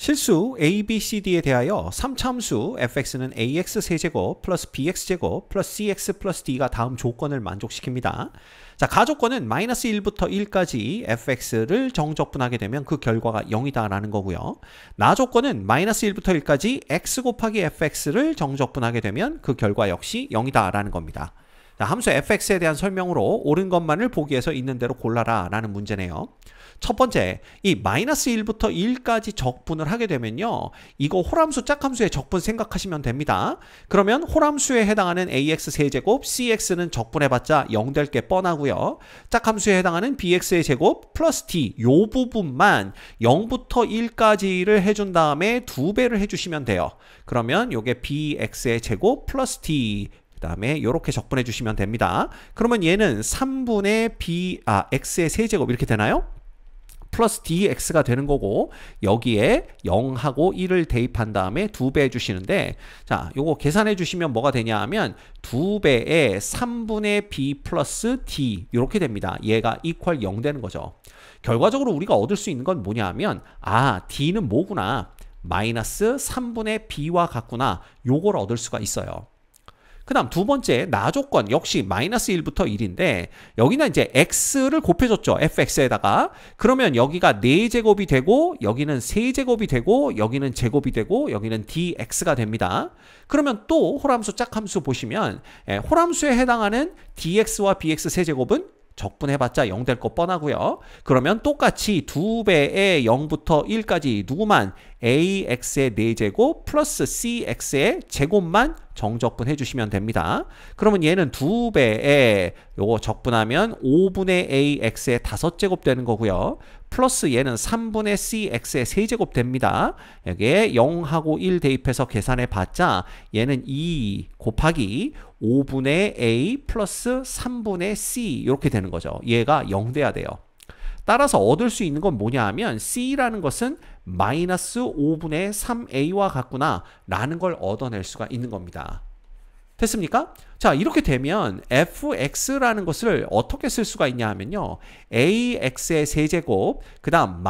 실수 A, B, C, D에 대하여 3차함수 fx는 ax 세제곱 플러스 bx제곱 플러스 cx 플러스 d가 다음 조건을 만족시킵니다. 자, 가조건은 마이너스 1부터 1까지 fx를 정적분하게 되면 그 결과가 0이다 라는 거고요. 나조건은 마이너스 1부터 1까지 x 곱하기 fx를 정적분하게 되면 그 결과 역시 0이다 라는 겁니다. 자, 함수 fx에 대한 설명으로 옳은 것만을 보기 위해서 있는 대로 골라라 라는 문제네요. 첫 번째, 이 마이너스 1부터 1까지 적분을 하게 되면요, 이거 홀함수 짝함수의 적분 생각하시면 됩니다. 그러면 홀함수에 해당하는 ax 세제곱, cx는 적분해봤자 0 될 게 뻔하고요. 짝함수에 해당하는 bx의 제곱 플러스 d 요 부분만 0부터 1까지를 해준 다음에 2배를 해주시면 돼요. 그러면 요게 bx의 제곱 플러스 d 그 다음에 이렇게 적분해 주시면 됩니다. 그러면 얘는 3분의 x의 세제곱 이렇게 되나요? 플러스 dx가 되는 거고, 여기에 0하고 1을 대입한 다음에 2배 해주시는데, 자, 요거 계산해 주시면 뭐가 되냐 하면 2배에 3분의 b 플러스 d 이렇게 됩니다. 얘가 이퀄 0 되는 거죠. 결과적으로 우리가 얻을 수 있는 건 뭐냐 하면, d는 뭐구나, 마이너스 3분의 b와 같구나, 요걸 얻을 수가 있어요. 그 다음 두 번째 나조건 역시 마이너스 1부터 1인데 여기는 이제 x를 곱해줬죠. fx에다가. 그러면 여기가 4제곱이 되고 여기는 세제곱이 되고 여기는 제곱이 되고 여기는 dx가 됩니다. 그러면 또 홀함수 짝함수 보시면 홀함수에 해당하는 dx와 bx 세제곱은 적분해봤자 0 될 거 뻔하고요. 그러면 똑같이 2배의 0부터 1까지 누구만 ax의 4제곱 플러스 cx의 제곱만 정적분 해주시면 됩니다. 그러면 얘는 2배에 요거 적분하면 5분의 ax의 5제곱 되는 거고요. 플러스 얘는 3분의 cx의 3제곱 됩니다. 여기에 0하고 1 대입해서 계산해봤자 얘는 2 곱하기 5분의 a 플러스 3분의 c 이렇게 되는 거죠. 얘가 0 돼야 돼요. 따라서 얻을 수 있는 건 뭐냐 하면 c라는 것은 마이너스 5분의 3a와 같구나 라는 걸 얻어낼 수가 있는 겁니다. 됐습니까? 자, 이렇게 되면 fx라는 것을 어떻게 쓸 수가 있냐 하면요, ax의 세제곱 그 다음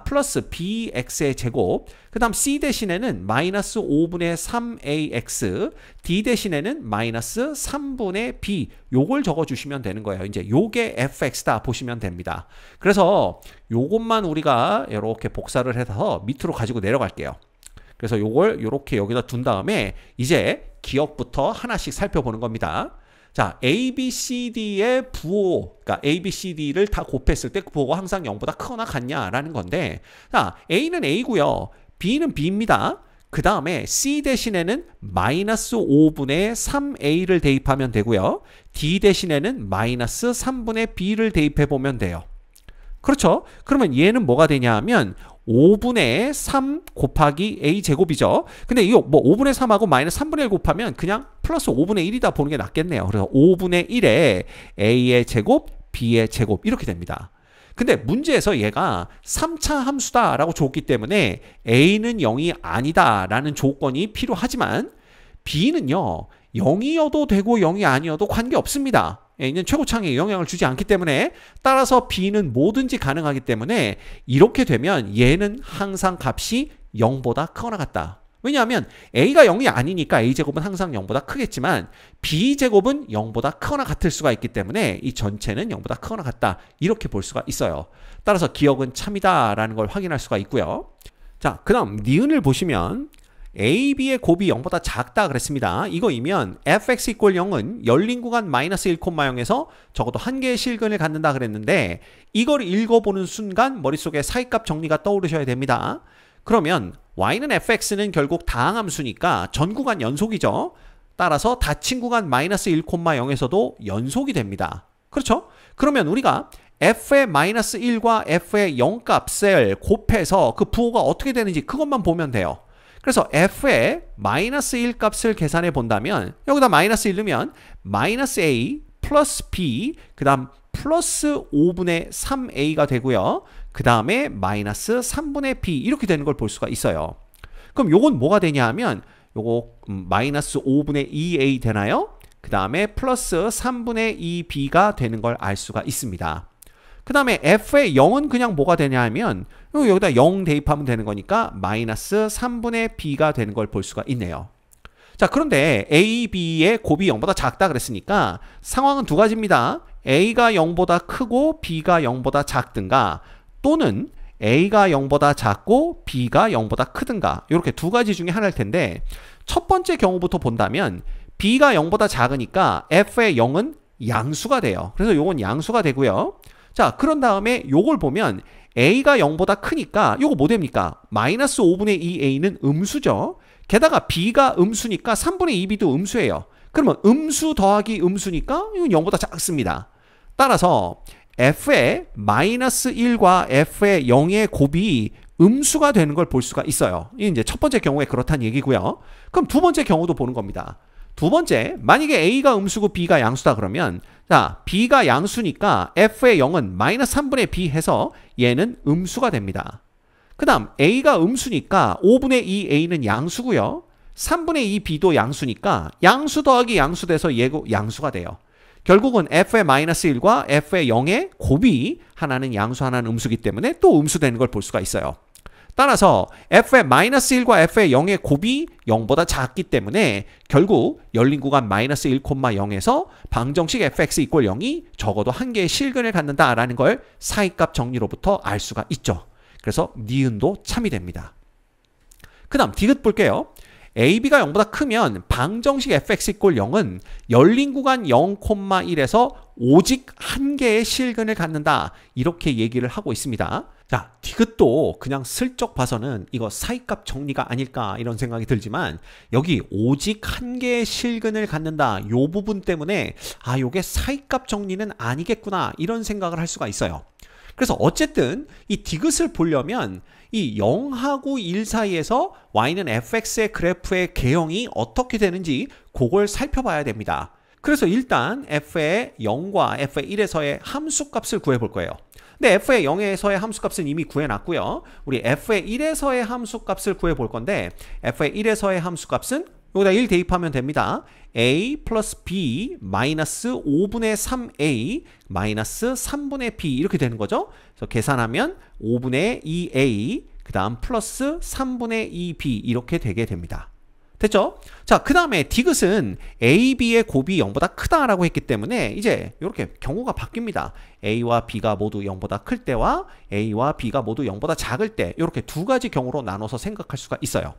플러스 bx의 제곱 그 다음 c 대신에는 마이너스 5분의 3ax d 대신에는 마이너스 3분의 b 요걸 적어주시면 되는 거예요. 이제 요게 fx다 보시면 됩니다. 그래서 요것만 우리가 이렇게 복사를 해서 밑으로 가지고 내려갈게요. 그래서 요걸 요렇게 여기다 둔 다음에 이제 기억부터 하나씩 살펴보는 겁니다. 자, A, B, C, D의 부호, 그러니까 A, B, C, D를 다 곱했을 때 그 부호가 항상 0보다 크거나 같냐라는 건데, 자, A는 A고요. B는 B입니다. 그 다음에 C 대신에는 마이너스 5분의 3A를 대입하면 되고요. D 대신에는 마이너스 3분의 B를 대입해보면 돼요. 그렇죠? 그러면 얘는 뭐가 되냐 하면 5분의 3 곱하기 a 제곱이죠. 근데 이거 뭐 5분의 3하고 마이너스 3분의 1 곱하면 그냥 플러스 5분의 1이다 보는 게 낫겠네요. 그래서 5분의 1에 a의 제곱, b의 제곱 이렇게 됩니다. 근데 문제에서 얘가 3차 함수다 라고 줬기 때문에 a는 0이 아니다 라는 조건이 필요하지만 b는요 0이어도 되고 0이 아니어도 관계없습니다. A는 최고창에 영향을 주지 않기 때문에, 따라서 B는 뭐든지 가능하기 때문에 이렇게 되면 얘는 항상 값이 0보다 크거나 같다. 왜냐하면 A가 0이 아니니까 A제곱은 항상 0보다 크겠지만 B제곱은 0보다 크거나 같을 수가 있기 때문에 이 전체는 0보다 크거나 같다. 이렇게 볼 수가 있어요. 따라서 기억은 참이다 라는 걸 확인할 수가 있고요. 자, 그 다음 니은을 보시면 A, B의 곱이 0보다 작다 그랬습니다. 이거이면 fx = 0은 열린 구간 마이너스 1,0에서 적어도 한 개의 실근을 갖는다 그랬는데 이걸 읽어보는 순간 머릿속에 사이값 정리가 떠오르셔야 됩니다. 그러면 y는 fx는 결국 다항함수니까 전 구간 연속이죠. 따라서 닫힌 구간 마이너스 1,0에서도 연속이 됩니다. 그렇죠? 그러면 우리가 f의 마이너스 1과 f의 0 값을 곱해서 그 부호가 어떻게 되는지 그것만 보면 돼요. 그래서 f의 마이너스 1 값을 계산해 본다면 여기다 마이너스 1 넣으면 마이너스 a 플러스 b 그 다음 플러스 5분의 3a가 되고요. 그 다음에 마이너스 3분의 b 이렇게 되는 걸 볼 수가 있어요. 그럼 요건 뭐가 되냐 하면 요거 마이너스 5분의 2a 되나요? 그 다음에 플러스 3분의 2b가 되는 걸 알 수가 있습니다. 그 다음에 f의 0은 그냥 뭐가 되냐 하면 여기다 0 대입하면 되는 거니까 마이너스 3분의 b가 되는 걸 볼 수가 있네요. 자, 그런데 a, b의 곱이 0보다 작다 그랬으니까 상황은 두 가지입니다. a가 0보다 크고 b가 0보다 작든가 또는 a가 0보다 작고 b가 0보다 크든가 이렇게 두 가지 중에 하나일 텐데 첫 번째 경우부터 본다면 b가 0보다 작으니까 f의 0은 양수가 돼요. 그래서 요건 양수가 되고요. 자, 그런 다음에 요걸 보면 a가 0보다 크니까 요거 뭐 됩니까? 마이너스 5분의 2a는 음수죠. 게다가 b가 음수니까 3분의 2b도 음수예요. 그러면 음수 더하기 음수니까 이건 0보다 작습니다. 따라서 f의 마이너스 1과 f의 0의 곱이 음수가 되는 걸 볼 수가 있어요. 이게 이제 첫 번째 경우에 그렇다는 얘기고요. 그럼 두 번째 경우도 보는 겁니다. 두 번째, 만약에 a가 음수고 b가 양수다 그러면 자, b가 양수니까 f의 0은 마이너스 3분의 b 해서 얘는 음수가 됩니다. 그 다음 a가 음수니까 5분의 2a는 양수고요. 3분의 2b도 양수니까 양수 더하기 양수 돼서 얘도 양수가 돼요. 결국은 f의 마이너스 1과 f의 0의 곱이 하나는 양수 하나는 음수기 때문에 또 음수되는 걸 볼 수가 있어요. 따라서 f의 마이너스 1과 f의 0의 곱이 0보다 작기 때문에 결국 열린 구간 마이너스 1,0에서 방정식 fx 이퀄 0이 적어도 한 개의 실근을 갖는다라는 걸 사이값 정리로부터 알 수가 있죠. 그래서 니은도 참이 됩니다. 그 다음 디귿 볼게요. AB가 0보다 크면 방정식 fx 이퀄 0은 열린 구간 0,1에서 오직 한 개의 실근을 갖는다. 이렇게 얘기를 하고 있습니다. 자, 디귿도 그냥 슬쩍 봐서는 이거 사이값 정리가 아닐까 이런 생각이 들지만 여기 오직 한 개의 실근을 갖는다. 요 부분 때문에 아, 요게 사이값 정리는 아니겠구나 이런 생각을 할 수가 있어요. 그래서 어쨌든 이 디귿을 보려면 이 0하고 1 사이에서 y는 fx의 그래프의 개형이 어떻게 되는지 그걸 살펴봐야 됩니다. 그래서 일단 f의 0과 f의 1에서의 함수값을 구해볼 거예요. 근데 f의 0에서의 함수값은 이미 구해놨고요. 우리 f의 1에서의 함수값을 구해볼 건데 f의 1에서의 함수값은 여기다 1 대입하면 됩니다. a 플러스 b 마이너스 5분의 3a 마이너스 3분의 b 이렇게 되는 거죠. 그래서 계산하면 5분의 2a 그 다음 플러스 3분의 2b 이렇게 되게 됩니다. 됐죠? 자, 그 다음에 디귿은 a, b의 곱이 0보다 크다라고 했기 때문에 이제 이렇게 경우가 바뀝니다. a와 b가 모두 0보다 클 때와 a와 b가 모두 0보다 작을 때 이렇게 두 가지 경우로 나눠서 생각할 수가 있어요.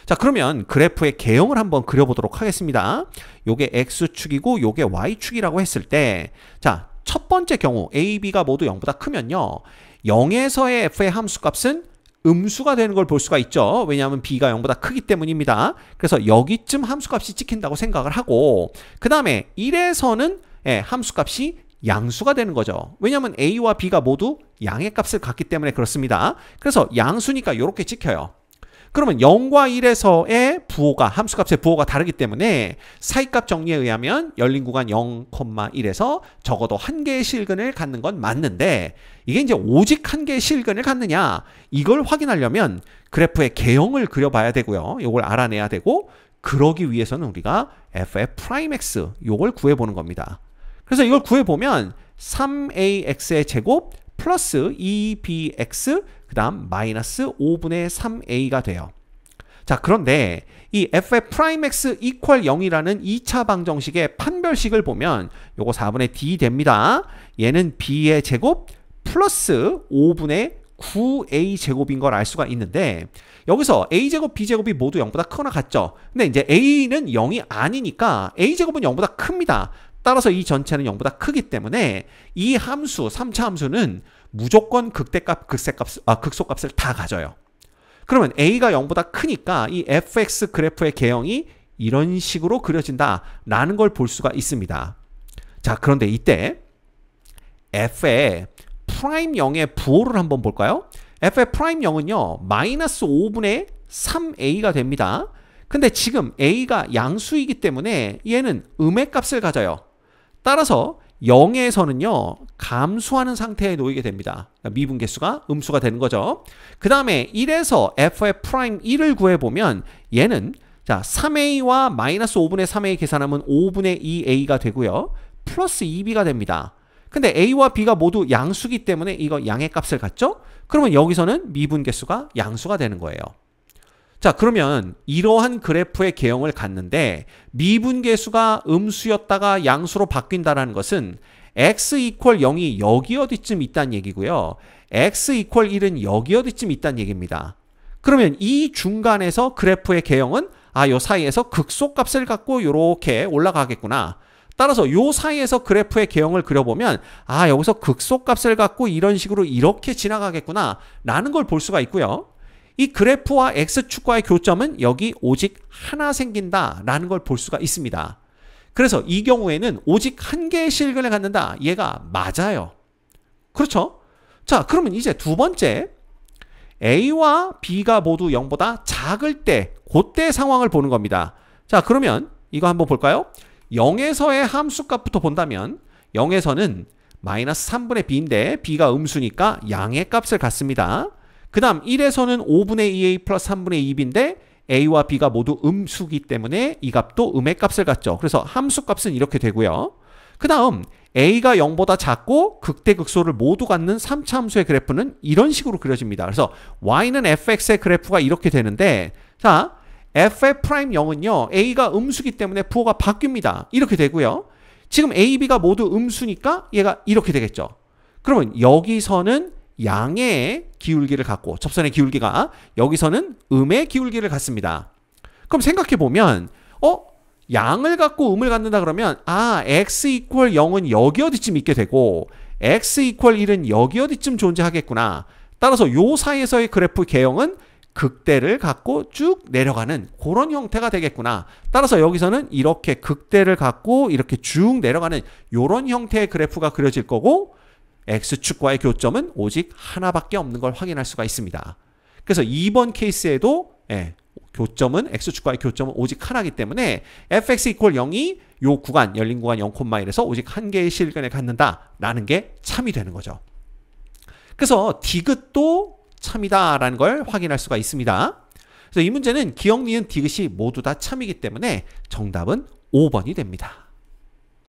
자, 그러면 그래프의 개형을 한번 그려보도록 하겠습니다. 요게 x축이고 요게 y축이라고 했을 때 자, 첫 번째 경우 a, b가 모두 0보다 크면요 0에서의 f의 함수값은 음수가 되는 걸 볼 수가 있죠. 왜냐하면 b가 0보다 크기 때문입니다. 그래서 여기쯤 함수값이 찍힌다고 생각을 하고 그 다음에 1에서는 함수값이 양수가 되는 거죠. 왜냐하면 a와 b가 모두 양의 값을 갖기 때문에 그렇습니다. 그래서 양수니까 이렇게 찍혀요. 그러면 0과 1에서의 부호가 함수값의 부호가 다르기 때문에 사이값 정리에 의하면 열린 구간 0,1에서 적어도 한 개의 실근을 갖는 건 맞는데 이게 이제 오직 한 개의 실근을 갖느냐 이걸 확인하려면 그래프의 개형을 그려봐야 되고요. 이걸 알아내야 되고 그러기 위해서는 우리가 f의 프라임 x 이걸 구해보는 겁니다. 그래서 이걸 구해보면 3ax의 제곱 플러스 2bx 그 다음 마이너스 5분의 3a가 돼요. 자, 그런데 이 f의 프라임 x 이퀄 0이라는 2차 방정식의 판별식을 보면 요거 4분의 d 됩니다. 얘는 b의 제곱 플러스 5분의 9a 제곱인 걸 알 수가 있는데 여기서 a제곱 b제곱이 모두 0보다 크거나 같죠. 근데 이제 a는 0이 아니니까 a제곱은 0보다 큽니다. 따라서 이 전체는 0보다 크기 때문에 이 함수 3차 함수는 무조건 극대값, 극소값을 다 가져요. 그러면 a가 0보다 크니까 이 fx 그래프의 개형이 이런 식으로 그려진다라는 걸 볼 수가 있습니다. 자, 그런데 이때 f의 프라임 0의 부호를 한번 볼까요? f의 프라임 0은요 마이너스 5분의 3a가 됩니다. 근데 지금 a가 양수이기 때문에 얘는 음의 값을 가져요. 따라서 0에서는요 감수하는 상태에 놓이게 됩니다. 미분계수가 음수가 되는 거죠. 그 다음에 1에서 f의 프라임 1을 구해보면 얘는 자 3a와 마이너스 5분의 3a 계산하면 5분의 2a가 되고요. 플러스 2b가 됩니다. 근데 A와 B가 모두 양수기 때문에 이거 양의 값을 갖죠? 그러면 여기서는 미분계수가 양수가 되는 거예요. 자, 그러면 이러한 그래프의 개형을 갖는데 미분계수가 음수였다가 양수로 바뀐다는 것은 x 이퀄 0이 여기 어디쯤 있다는 얘기고요. x 이퀄 1은 여기 어디쯤 있다는 얘기입니다. 그러면 이 중간에서 그래프의 개형은 요 사이에서 극소값을 갖고 이렇게 올라가겠구나. 따라서 요 사이에서 그래프의 개형을 그려보면 여기서 극소값을 갖고 이런 식으로 이렇게 지나가겠구나 라는 걸 볼 수가 있고요. 이 그래프와 x축과의 교점은 여기 오직 하나 생긴다 라는 걸 볼 수가 있습니다. 그래서 이 경우에는 오직 한 개의 실근을 갖는다. 얘가 맞아요. 그렇죠? 자, 그러면 이제 두 번째 A와 B가 모두 0보다 작을 때 그때 상황을 보는 겁니다. 자, 그러면 이거 한번 볼까요? 0에서의 함수값부터 본다면 0에서는 마이너스 3분의 B인데 B가 음수니까 양의 값을 갖습니다. 그 다음 1에서는 5분의 2A 플러스 3분의 2B인데 A와 B가 모두 음수기 때문에 이 값도 음의 값을 갖죠. 그래서 함수값은 이렇게 되고요. 그 다음 A가 0보다 작고 극대극소를 모두 갖는 3차 함수의 그래프는 이런 식으로 그려집니다. 그래서 Y는 fx의 그래프가 이렇게 되는데 자, f'0은요. A가 음수기 때문에 부호가 바뀝니다. 이렇게 되고요. 지금 A, B가 모두 음수니까 얘가 이렇게 되겠죠. 그러면 여기서는 양의 기울기를 갖고 접선의 기울기가 여기서는 음의 기울기를 갖습니다. 그럼 생각해보면 양을 갖고 음을 갖는다 그러면 x 이퀄 0은 여기 어디쯤 있게 되고 x 이퀄 1은 여기 어디쯤 존재하겠구나. 따라서 요 사이에서의 그래프 개형은 극대를 갖고 쭉 내려가는 그런 형태가 되겠구나. 따라서 여기서는 이렇게 극대를 갖고 이렇게 쭉 내려가는 이런 형태의 그래프가 그려질 거고 x축과의 교점은 오직 하나밖에 없는 걸 확인할 수가 있습니다. 그래서 이번 케이스에도 교점은 x축과의 교점은 오직 하나이기 때문에 fx 이퀄 0이 요 구간 열린 구간 0,1에서 오직 한 개의 실근을 갖는다라는 게 참이 되는 거죠. 그래서 디귿도 참이다라는 걸 확인할 수가 있습니다. 그래서 이 문제는 기억, 니은, 디귿이 모두 다 참이기 때문에 정답은 5번이 됩니다.